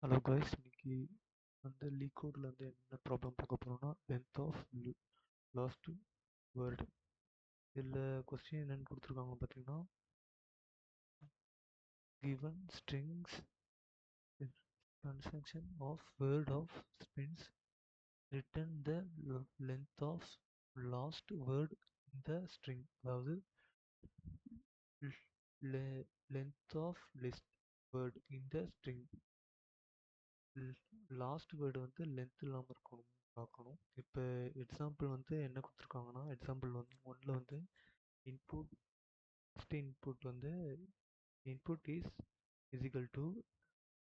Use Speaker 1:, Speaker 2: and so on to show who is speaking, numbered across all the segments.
Speaker 1: Hello guys, இன்னைக்கு வந்து league கோடில் வந்து என்ன ப்ராப்ளம் பார்க்க போகிறோம்னா லென்த் ஆஃப் லாஸ்ட் வேர்டு. இதில் கொஸ்டின் என்னென்னு கொடுத்துருக்காங்க பார்த்தீங்கன்னா, given strings construction of word of strings return the length of last word in the string. அதாவது length of list word in the string. Last word வந்து length இல்லாமல் இருக்கணும் பார்க்கணும். இப்போ எக்ஸாம்பிள் வந்து என்ன கொடுத்துருக்காங்கன்னா, எக்ஸாம்பிள் வந்து ஒன்றில் வந்து இன்புட் ஃபஸ்ட்டு இன்புட் வந்து input is is equal to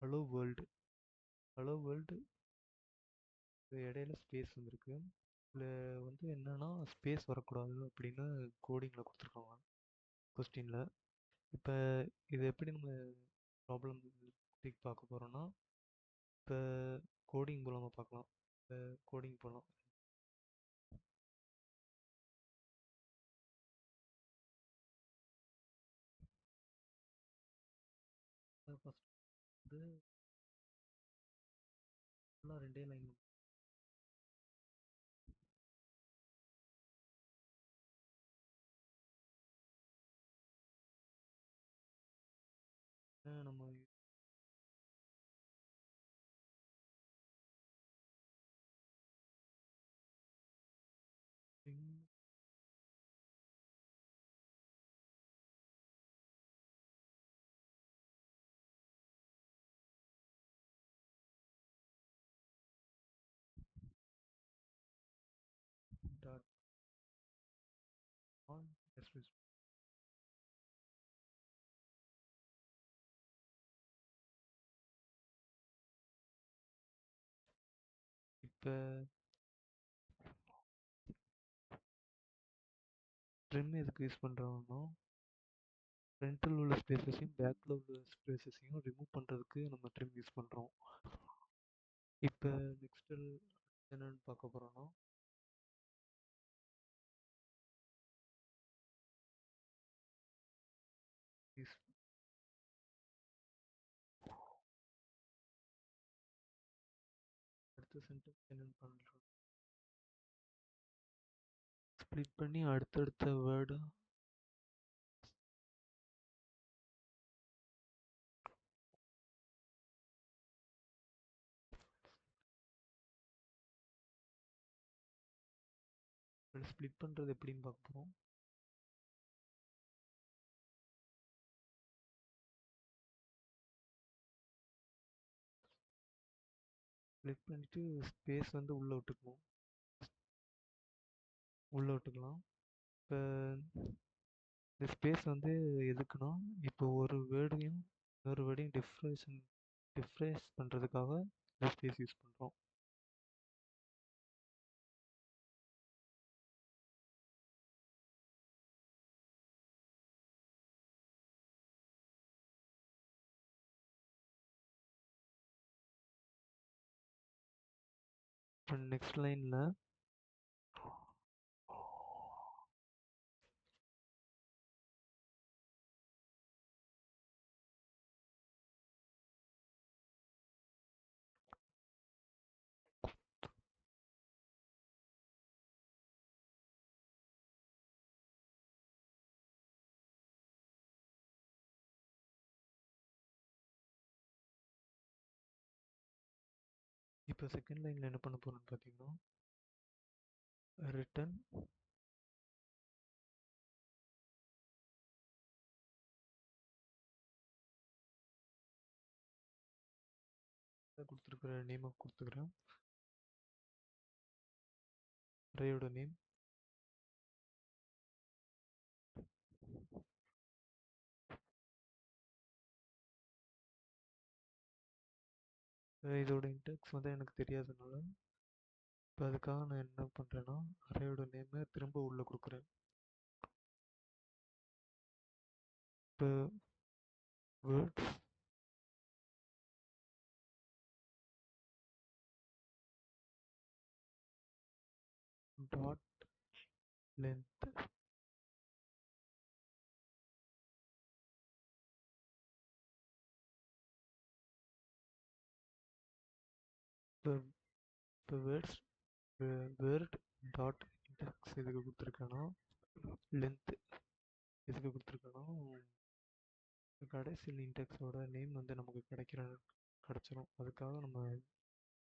Speaker 1: hello world. Hello world இடையில ஸ்பேஸ் வந்துருக்கு. இதில் வந்து என்னென்னா ஸ்பேஸ் வரக்கூடாது அப்படின்னு கோடிங்கில் கொடுத்துருக்காங்க கொஸ்டினில். இப்போ இது எப்படி நம்ம ப்ராப்ளம் பார்க்க போகிறோன்னா, இப்போ கோடிங் மூலமாக பார்க்கலாம். இப்போ கோடிங் போகலாம். ஃபஸ்ட் வந்து ஃபுல்லாக ரெண்டே லைன் நம்ம string dot on express. இப்போ trim எதுக்கு யூஸ் பண்ணுறோம்னா, ஃப்ரண்ட்டில் உள்ள ஸ்பேசஸையும் பேக்கில் உள்ள ஸ்பேசஸையும் ரிமூவ் பண்ணுறதுக்கு நம்ம ட்ரிம் யூஸ் பண்ணுறோம். இப்போ நெக்ஸ்ட்டு என்னென்னு பார்க்க போகிறோன்னா, யூஸ் அடுத்த சென்டென்ஸ் என்னென்னு பண்ணுறோம், ஸ்ப்ளிட் பண்ணி அடுத்தடுத்த வேர்டு ஸ்ப்ளிட் பண்ணுறது எப்படின்னு பார்க்க போகிறோம். ஸ்ப்ளிட் பண்ணிவிட்டு ஸ்பேஸ் வந்து உள்ளே விட்டுக்கலாம். இப்போ இந்த ஸ்பேஸ் வந்து எதுக்குன்னா, இப்போ ஒரு வேர்டையும் இன்னொரு வேர்டையும் டிஃப்ரென்ஸ் பண்ணுறதுக்காக இந்த ஸ்பேஸ் யூஸ் பண்ணுறோம். இப்போ நெக்ஸ்ட் லைனில் இப்போ செகண்ட் லைனில் என்ன பண்ண போகிறோம்னு பார்த்தீங்கன்னா, ரிட்டன் கொடுத்துருக்குற நேமை கொடுத்துக்கிறேன். அரேயோட நேம் இதோட இன்டெக்ஸ் வந்து எனக்கு தெரியாதனால, இப்போ அதுக்காக நான் என்ன பண்ணுறேன்னா, அரேயோட நேமை திரும்ப உள்ளே கொடுக்குறேன். இப்போ வேர்ட்ஸ் டாட் லென்த் இப்போ இப்போ வேர்ட் டாட் இன்டெக்ஸ் எதுக்கு கொடுத்துருக்கேன்னா லென்த்து எதுக்கு கொடுத்துருக்கேன்னா கடைசியில் இன்டெக்ஸோட நேம் வந்து நமக்கு கிடச்சிரும் அதுக்காக நம்ம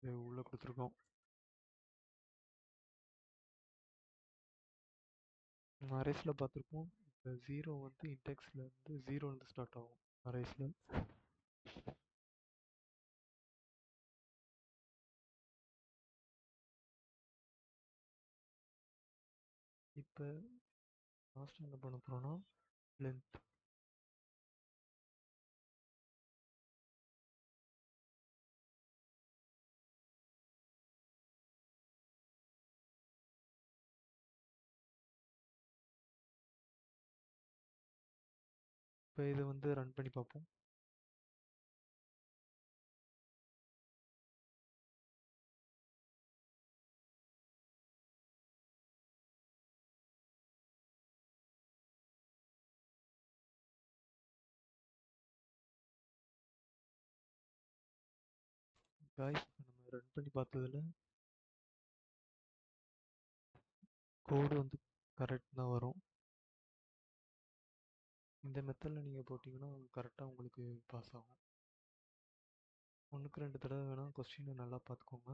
Speaker 1: இது உள்ளே கொடுத்துருக்கோம். நம்ம அரேஸில் பார்த்துருப்போம். இப்போ ஜீரோ வந்து இன்டெக்ஸில் வந்து ஜீரோலேருந்து ஸ்டார்ட் ஆகும் அரேஸில். இப்போ லாஸ்ட் என்ன பண்ண போகிறோன்னா லென்த் இப்போ இதை வந்து ரன் பண்ணி பார்ப்போம். காய்ஸ் நம்ம ரன் பண்ணி பார்த்ததுல கோடு வந்து கரெக்ட் தான் வரும். இந்த மெத்தடில் நீங்கள் போட்டிங்கன்னா கரெக்டாக உங்களுக்கு பாஸ் ஆகும். 1க்கு 2 தடவை வேணால் கொஸ்டினை நல்லா பார்த்துக்கோங்க.